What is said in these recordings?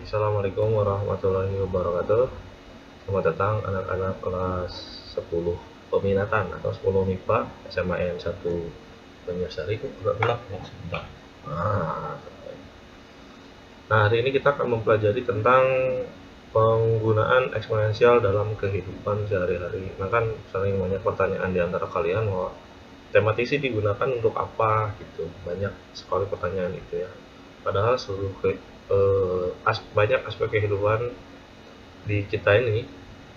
Assalamualaikum warahmatullahi wabarakatuh. Selamat datang anak-anak kelas 10 peminatan atau 10 MIPA SMA n 1 Banjarsari. Itu agak gelap ya sebentar. Nah, hari ini kita akan mempelajari tentang penggunaan eksponensial dalam kehidupan sehari-hari. Nah, kan sering banyak pertanyaan di antara kalian bahwa tematisi digunakan untuk apa gitu. Banyak sekali pertanyaan itu ya. Padahal banyak aspek kehidupan di kita ini,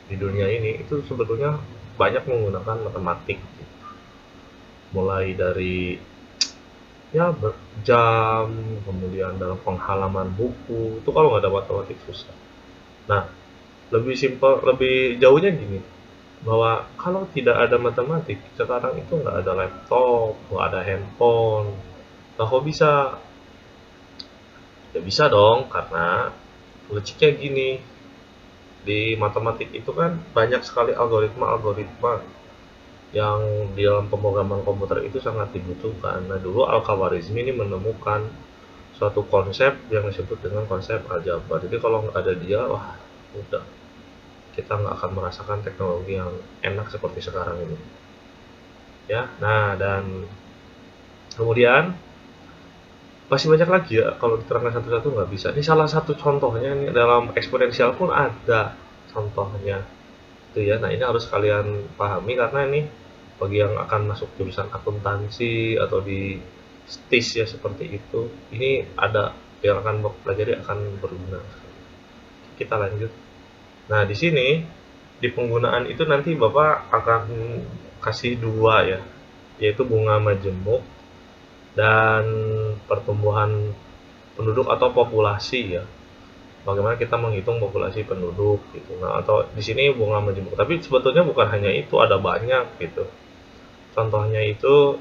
di dunia ini itu sebetulnya banyak menggunakan matematik, mulai dari ya jam, kemudian dalam penghalaman buku itu kalau nggak ada matematik susah. Nah, lebih simpel, lebih jauhnya gini, bahwa kalau tidak ada matematik sekarang itu nggak ada laptop, nggak ada handphone. Nah, kok bisa? Ya bisa dong, karena logiknya gini, di matematik itu kan banyak sekali algoritma-algoritma yang di dalam pemrograman komputer itu sangat dibutuhkan. Nah, dulu Al-Khawarizmi ini menemukan suatu konsep yang disebut dengan konsep aljabar. Jadi kalau nggak ada dia, wah udah, kita nggak akan merasakan teknologi yang enak seperti sekarang ini. Ya, nah dan kemudian masih banyak lagi ya, kalau diterangkan satu-satu nggak bisa. Ini salah satu contohnya, nih dalam eksponensial pun ada contohnya itu ya. Nah, ini harus kalian pahami karena ini bagi yang akan masuk jurusan akuntansi atau di STIS ya seperti itu, ini ada yang akan pelajari akan berguna. Kita lanjut. Nah, di sini di penggunaan itu nanti Bapak akan kasih dua ya, yaitu bunga majemuk dan pertumbuhan penduduk atau populasi ya. Bagaimana kita menghitung populasi penduduk gitu. Nah, atau di sini bunga majemuk. Tapi sebetulnya bukan hanya itu, ada banyak gitu. Contohnya itu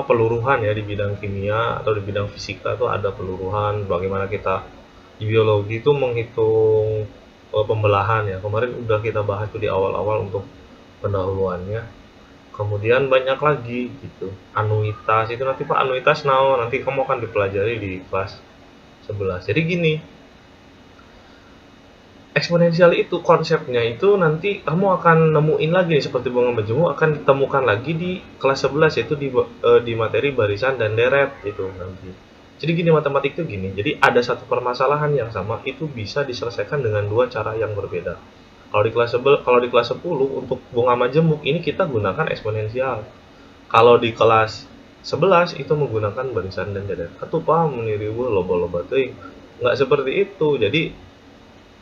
peluruhan ya, di bidang kimia atau di bidang fisika itu ada peluruhan. Bagaimana kita di biologi itu menghitung pembelahan ya. Kemarin udah kita bahas tuh di awal-awal untuk pendahuluannya. Kemudian banyak lagi gitu. Anuitas itu nanti Pak, anuitas nanti kamu akan dipelajari di kelas 11. Jadi gini, eksponensial itu konsepnya itu nanti kamu akan nemuin lagi nih, seperti bunga majemuk akan ditemukan lagi di kelas 11, yaitu di materi barisan dan deret itu nanti. Jadi gini, matematik itu gini. Jadi ada satu permasalahan yang sama itu bisa diselesaikan dengan dua cara yang berbeda. Kalau di kelas 10 untuk bunga majemuk ini kita gunakan eksponensial. Kalau di kelas 11 itu menggunakan barisan dan deret. Atuh paham meniriwe loba-loba teuing. Nggak seperti itu. Jadi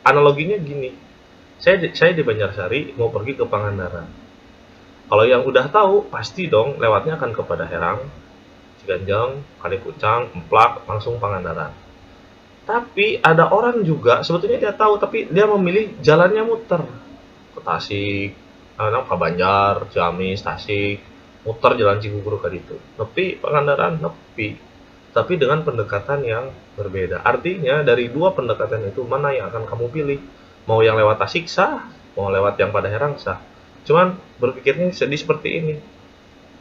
analoginya gini, saya di Banjarsari mau pergi ke Pangandaran. Kalau yang udah tahu pasti dong lewatnya akan ke Padaherang, Ciganjeng, Kalikucang, Emplak, langsung Pangandaran. Tapi ada orang juga sebetulnya dia tahu tapi dia memilih jalannya muter ke Tasik, ke Banjar, Ciamis, Tasik, muter jalan Cigugur ke itu. Nepi Pangandaran, nepi. Tapi dengan pendekatan yang berbeda. Artinya dari dua pendekatan itu mana yang akan kamu pilih? Mau yang lewat Tasik sah, mau lewat yang Padaherang sah. Cuman berpikirnya sedih seperti ini.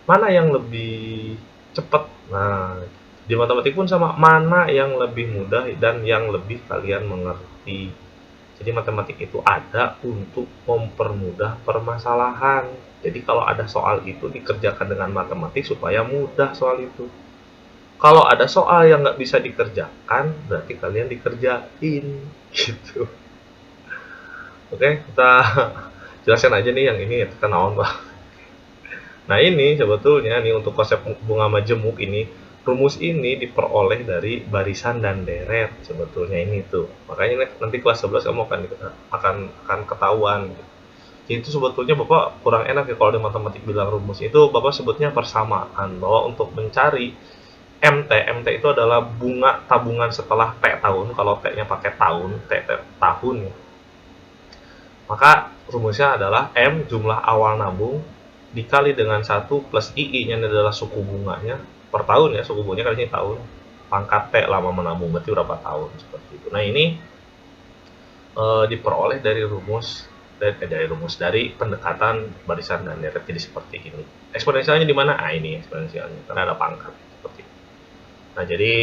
Mana yang lebih cepat? Nah, di matematik pun sama, mana yang lebih mudah dan yang lebih kalian mengerti. Jadi matematik itu ada untuk mempermudah permasalahan. Jadi kalau ada soal itu dikerjakan dengan matematik supaya mudah soal itu. Kalau ada soal yang nggak bisa dikerjakan, berarti kalian dikerjain gitu. Oke, kita jelaskan aja nih yang ini ya, kita naon Pak. Nah, ini sebetulnya nih untuk konsep bunga majemuk ini, rumus ini diperoleh dari barisan dan deret sebetulnya ini tuh. Makanya nanti kelas 11 kamu akan ketahuan. Jadi itu sebetulnya Bapak kurang enak ya kalau di matematik bilang rumus itu, Bapak sebutnya persamaan, bahwa untuk mencari MT itu adalah bunga tabungan setelah T tahun. Kalau T-nya pakai tahun, T tahun ya. Maka rumusnya adalah M jumlah awal nabung dikali dengan 1 plus II-nya adalah suku bunganya per tahun ya, suku bunganya kali ini tahun. Pangkat T lama menabung berarti berapa tahun seperti itu. Nah, ini diperoleh dari pendekatan barisan dan deret, jadi seperti ini. Eksponensialnya di mana? Ah, ini eksponensialnya karena ada pangkat seperti itu. Nah, jadi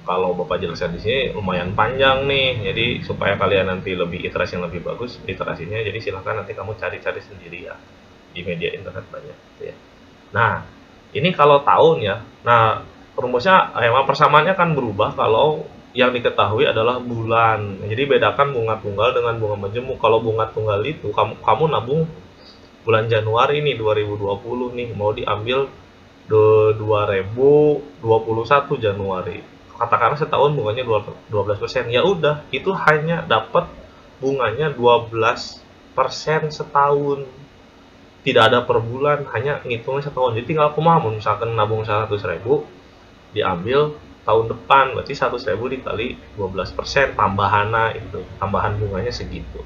kalau Bapak jelaskan di sini lumayan panjang nih, jadi supaya kalian nanti lebih iterasi yang lebih bagus iterasinya, jadi silahkan nanti kamu cari-cari sendiri ya di media internet banyak ya. Nah, ini kalau tahun ya. Nah, rumusnya emang persamaannya kan berubah kalau yang diketahui adalah bulan. Jadi bedakan bunga tunggal dengan bunga majemuk. Kalau bunga tunggal itu kamu nabung bulan Januari nih 2020 nih mau diambil 2021 Januari. Katakanlah setahun bunganya 12%. Ya udah, itu hanya dapat bunganya 12% setahun, tidak ada per bulan, hanya ngitungnya setahun. Jadi tinggal kumaha misalkan nabung 100.000 diambil tahun depan, berarti 100.000 dikali 12% tambahannya itu, tambahan bunganya segitu.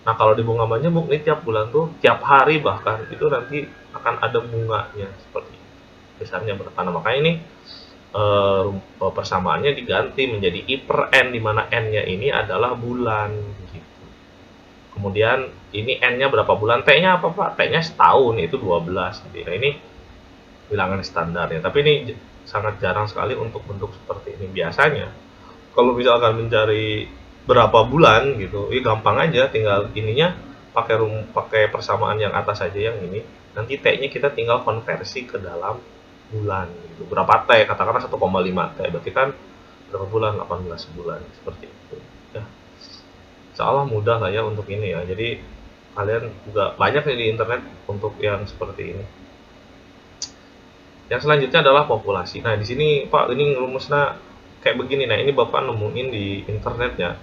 Nah kalau di bunga majemuk nih tiap bulan tuh, tiap hari bahkan itu nanti akan ada bunganya seperti itu. Besarnya berapa? Nah makanya ini persamaannya diganti menjadi I per N, di mana N-nya ini adalah bulan gitu. Kemudian ini N-nya berapa bulan, T-nya apa Pak? T-nya setahun, itu 12. Nah ini bilangan standar ya, tapi ini sangat jarang sekali untuk bentuk seperti ini. Biasanya kalau misalkan mencari berapa bulan gitu, ini gampang aja, tinggal ininya pakai persamaan yang atas aja yang ini. Nanti T-nya kita tinggal konversi ke dalam bulan gitu. Berapa T? Katakanlah 1,5 T, berarti kan berapa bulan? 18 bulan, seperti itu ya. Insya Allah mudah lah ya untuk ini ya. Jadi kalian juga banyak nih di internet untuk yang seperti ini. Yang selanjutnya adalah populasi. Nah di sini Pak, ini rumusnya kayak begini. Nah ini Bapak nemuin di internet ya.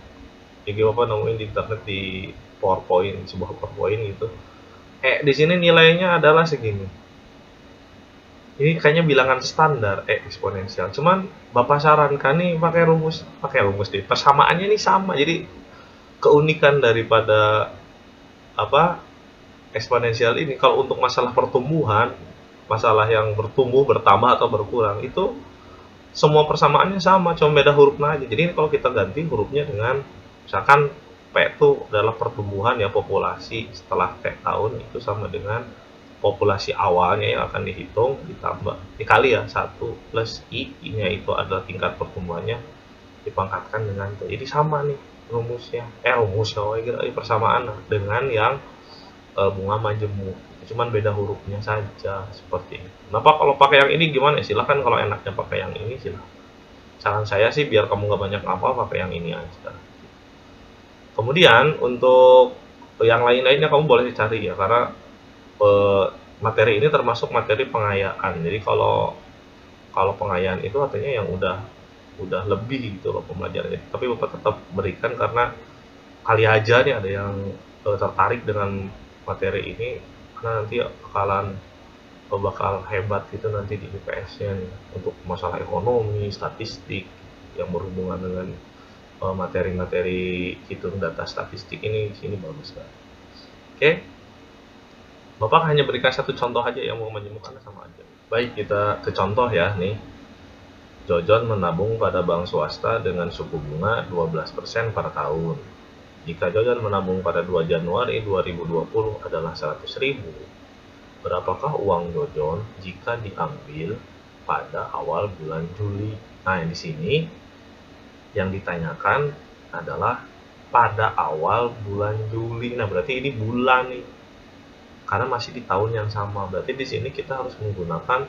Jadi Bapak nemuin di internet di PowerPoint, sebuah PowerPoint gitu. Di sini nilainya adalah segini. Ini kayaknya bilangan standar eksponensial. Cuman Bapak sarankan nih pakai rumus deh. Persamaannya nih sama. Jadi keunikan daripada apa eksponensial ini, kalau untuk masalah pertumbuhan, masalah yang bertumbuh, bertambah atau berkurang, itu semua persamaannya sama, cuma beda hurufnya aja. Jadi kalau kita ganti hurufnya dengan misalkan P itu adalah pertumbuhan ya, populasi setelah T tahun itu sama dengan populasi awalnya yang akan dihitung ditambah dikali ya 1 plus I-nya itu adalah tingkat pertumbuhannya dipangkatkan dengan T. Jadi sama nih rumusnya, persamaan dengan yang bunga majemuk, cuman beda hurufnya saja seperti itu. Kenapa kalau pakai yang ini gimana? Silahkan kalau enaknya pakai yang ini silahkan. Saran saya sih biar kamu nggak banyak hafal pakai yang ini aja. Kemudian untuk yang lain-lainnya kamu boleh dicari ya, karena materi ini termasuk materi pengayaan. Jadi kalau pengayaan itu artinya yang udah lebih gitu loh pembelajarannya. Tapi Bapak tetap berikan karena kali aja nih ada yang tertarik dengan materi ini, karena nanti bakal hebat gitu nanti di IPS-nya nih, untuk masalah ekonomi, statistik yang berhubungan dengan materi-materi hitung data statistik ini sini bagus kan. Oke. Bapak hanya berikan satu contoh aja yang mau menyembuhkan sama aja. Baik, kita ke contoh ya nih. Jojon menabung pada bank swasta dengan suku bunga 12% per tahun. Jika Jojon menabung pada 2 Januari 2020 adalah 100.000, berapakah uang Jojon jika diambil pada awal bulan Juli? Nah, di sini yang ditanyakan adalah pada awal bulan Juli. Nah, berarti ini bulan nih. Karena masih di tahun yang sama. Berarti di sini kita harus menggunakan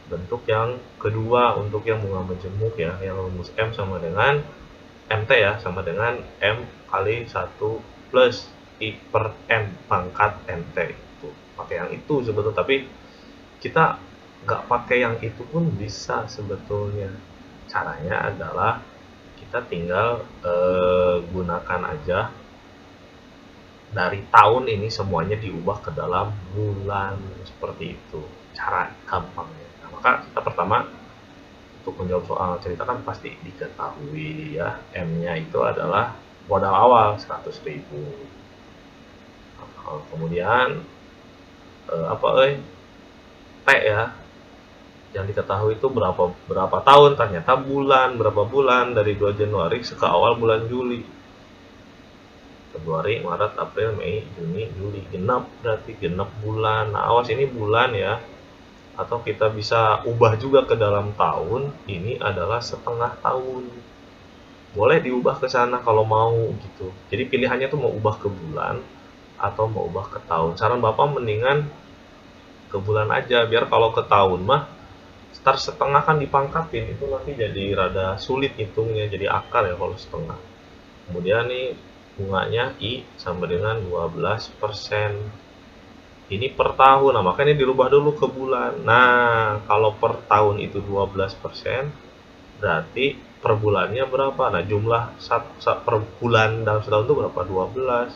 bentuk yang kedua untuk yang bunga majemuk ya, yang rumus M sama dengan MT ya, sama dengan M kali 1 plus I per M pangkat MT. Itu pakai yang itu sebetulnya, tapi kita nggak pakai yang itu pun bisa sebetulnya. Caranya adalah kita tinggal gunakan aja dari tahun ini semuanya diubah ke dalam bulan, seperti itu cara gampangnya. Nah, maka kita pertama untuk menjawab soal cerita kan pasti diketahui ya, M-nya itu adalah modal awal 100.000. Kemudian T ya, yang diketahui itu berapa tahun, ternyata bulan, berapa bulan dari 2 Januari ke awal bulan Juli. Februari, Maret, April, Mei, Juni, Juli, genap, berarti genap bulan. Nah, awas ini bulan ya, atau kita bisa ubah juga ke dalam tahun, ini adalah setengah tahun. Boleh diubah ke sana kalau mau gitu. Jadi pilihannya tuh mau ubah ke bulan atau mau ubah ke tahun. Saran Bapak mendingan ke bulan aja, biar kalau ke tahun mah start setengah kan dipangkatin, itu nanti jadi rada sulit hitungnya, jadi akar ya kalau setengah. Kemudian nih bunganya I sama dengan 12%. Ini per tahun, nah makanya dirubah dulu ke bulan. Nah, kalau per tahun itu 12%, berarti per bulannya berapa? Nah, jumlah per bulan dalam setahun itu berapa? 12.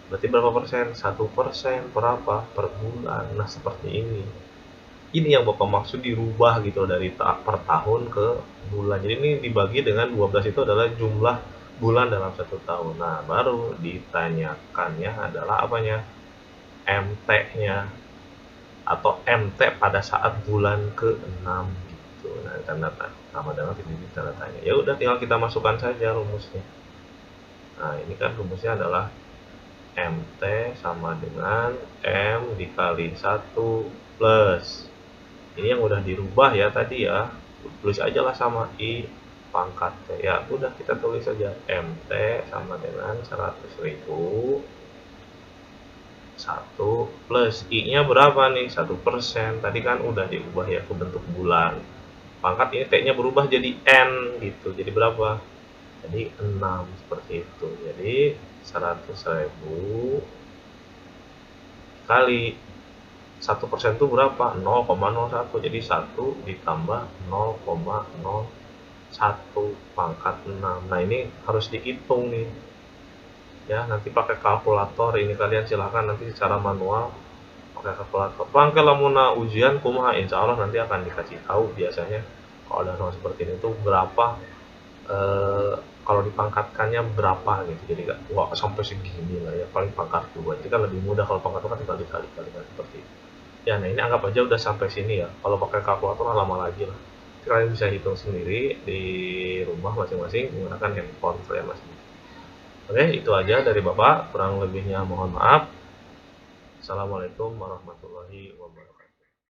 Berarti berapa persen? 1% per apa? Per bulan. Nah, seperti ini. Ini yang Bapak maksud dirubah gitu dari per tahun ke bulan. Jadi ini dibagi dengan 12 itu adalah jumlah bulan dalam satu tahun. Nah, baru ditanyakannya adalah apanya? MT-nya atau MT pada saat bulan ke-6 gitu. Nah, sama dengan titik tanda tanya. Ya udah tinggal kita masukkan saja rumusnya. Nah, ini kan rumusnya adalah MT sama dengan M dikali 1 plus ini yang udah dirubah ya tadi ya, tulis aja lah sama I pangkat T. Ya udah kita tulis saja MT sama dengan 100.000 1 plus I nya berapa nih? 1%. Tadi kan udah diubah ya ke bentuk bulan. Pangkat ini T nya berubah jadi N gitu. Jadi berapa? Jadi 6 seperti itu. Jadi 100.000 kali 1% itu berapa? 0,01. Jadi 1 ditambah 0,01 pangkat 6. Nah ini harus dihitung nih ya, nanti pakai kalkulator. Ini kalian silahkan nanti secara manual pakai kalkulator. Pangkel lamuna ujian kumaha, insya Allah nanti akan dikasih tahu biasanya kalau ada soal seperti ini tuh berapa, kalau dipangkatkannya berapa gitu. Jadi wah sampai segini lah ya, paling pangkat 2. Jadi kan lebih mudah kalau pangkat 2 kan tinggal dikali-kali seperti itu. Ya, nah ini anggap aja udah sampai sini ya. Kalau pakai kalkulator lama lagi lah. Kalian bisa hitung sendiri di rumah masing-masing menggunakan handphone kalian masing. Oke, itu aja dari Bapak. Kurang lebihnya mohon maaf. Assalamualaikum warahmatullahi wabarakatuh.